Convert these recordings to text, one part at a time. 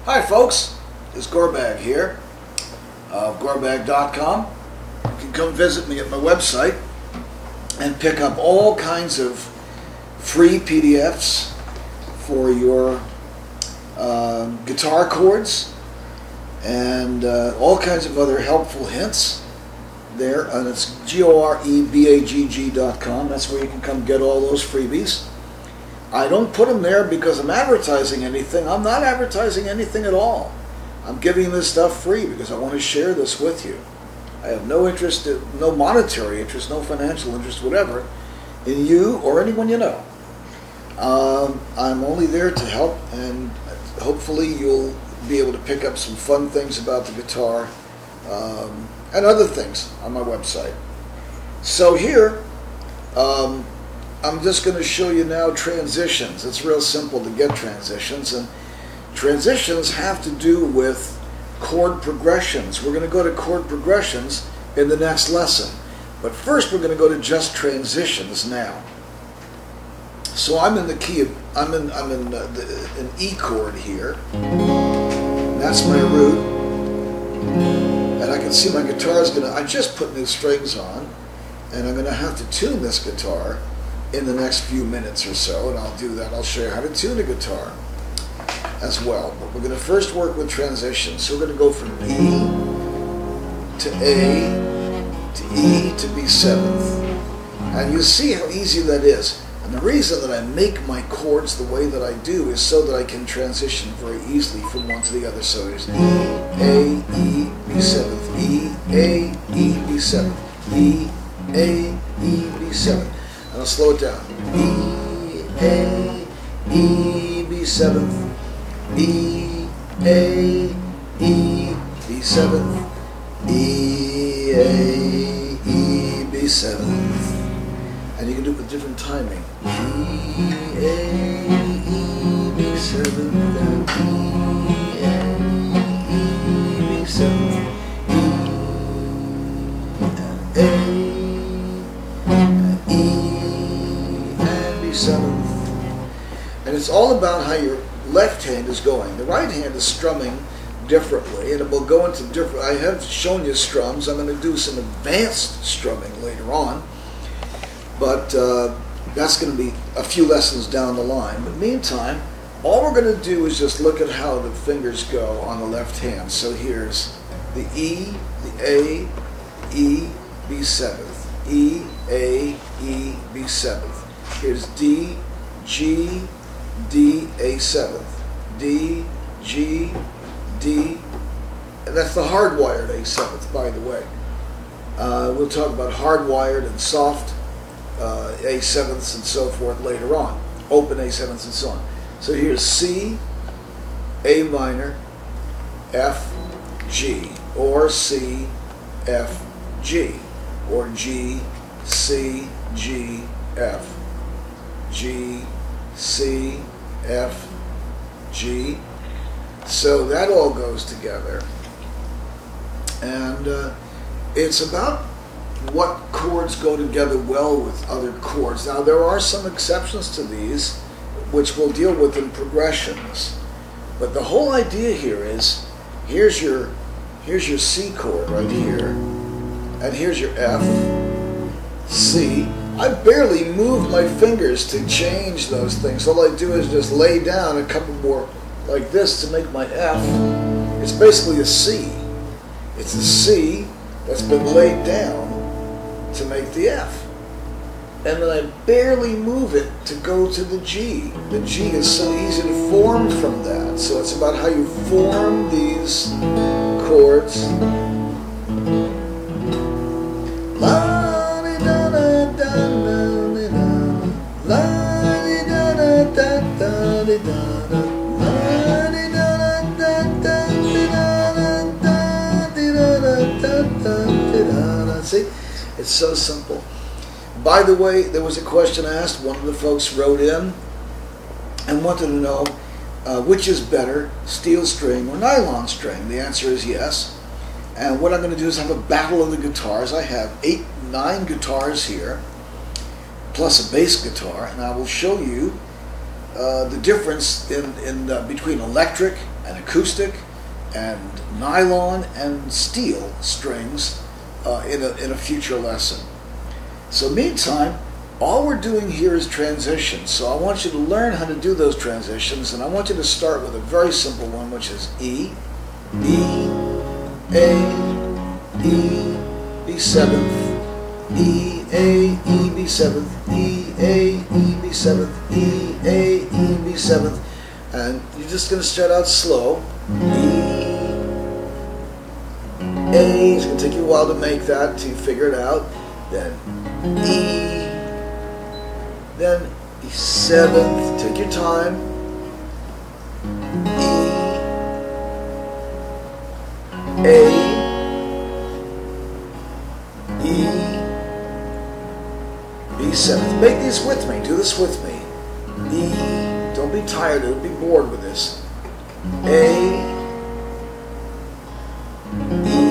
Hi folks, it's Gorbag here of Gorbag.com. You can come visit me at my website and pick up all kinds of free PDFs for your guitar chords and all kinds of other helpful hints there. And it's Gorebagg.com. That's where you can come get all those freebies. I don't put them there because I'm advertising anything. I'm not advertising anything at all. I'm giving this stuff free because I want to share this with you. I have no interest, no monetary interest, no financial interest, whatever, in you or anyone you know. I'm only there to help, and hopefully you'll be able to pick up some fun things about the guitar and other things on my website. So here, I'm just going to show you now transitions. It's real simple to get transitions, and transitions have to do with chord progressions. We're going to go to chord progressions in the next lesson, but first we're going to go to just transitions now. So I'm in the key of an E chord here. That's my root, and I can see my guitar is going to. I just put new strings on, and I'm going to have to tune this guitar in the next few minutes or so, and I'll do that. I'll show you how to tune a guitar as well. But we're going to first work with transitions. So we're going to go from E to A to E to B7th. And you see how easy that is. And the reason that I make my chords the way that I do is so that I can transition very easily from one to the other. So there's E, A, E, B7th, E, A, E, B7th, E, A, E, B7th. And I'll slow it down. E, A, E, B7th, E, A, E, B7th, E, A, E, B7th. And you can do it with different timing. E, A, E, B7th, and E, A, E, B7th, E, B7th. And it's all about how your left hand is going. The right hand is strumming differently, and it will go into different. I have shown you strums. I'm going to do some advanced strumming later on, but that's going to be a few lessons down the line. But meantime, all we're going to do is just look at how the fingers go on the left hand. So here's the E, the A, E, B7th, E, A, E, B7th. Here's D, G, D, A7th, D, G, D, and that's the hardwired A7th, by the way. We'll talk about hardwired and soft A7ths and so forth later on, open A7ths and so on. So here's C, A minor, F, G, or C, F, G, or G, C, G, F. G, C, F, G. So that all goes together. And it's about what chords go together well with other chords. Now there are some exceptions to these, which we'll deal with in progressions. But the whole idea here is, here's your C chord right here, and here's your F, C. I barely move my fingers to change those things. All I do is just lay down a couple more like this to make my F. It's basically a C. It's a C that's been laid down to make the F. And then I barely move it to go to the G. The G is so easy to form from that. So it's about how you form these chords. See, it's so simple. By the way, there was a question asked. One of the folks wrote in and wanted to know which is better, steel string or nylon string. The answer is yes. And what I'm going to do is have a battle of the guitars. I have 9 guitars here, plus a bass guitar, and I will show you the difference in between electric and acoustic and nylon and steel strings in a future lesson. So meantime, all we're doing here is transitions. So I want you to learn how to do those transitions, and I want you to start with a very simple one, which is E, B, A, E, B7th, E, A, E, B7th, E, A, E, B7th, E, A, E, B7th, and you're just going to start out slow. E, A, it's going to take you a while to make that, to figure it out. Then E, then E7th, take your time. E, A, E, B7th. Make these with me. Do this with me. E, don't be tired. Don't be bored with this. A, E,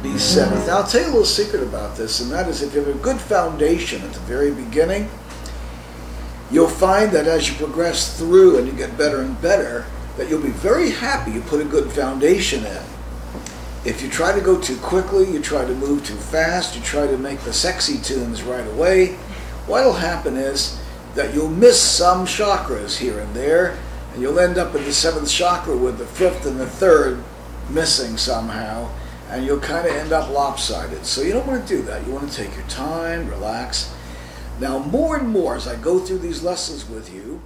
B7th. Now I'll tell you a little secret about this, and that is if you have a good foundation at the very beginning, you'll find that as you progress through and you get better and better, that you'll be very happy you put a good foundation in. If you try to go too quickly, you try to move too fast, you try to make the sexy tunes right away, what'll happen is that you'll miss some chakras here and there, and you'll end up in the 7th chakra with the 5th and the 3rd missing somehow, and you'll kind of end up lopsided. So you don't want to do that. You want to take your time, relax. Now more and more as I go through these lessons with you,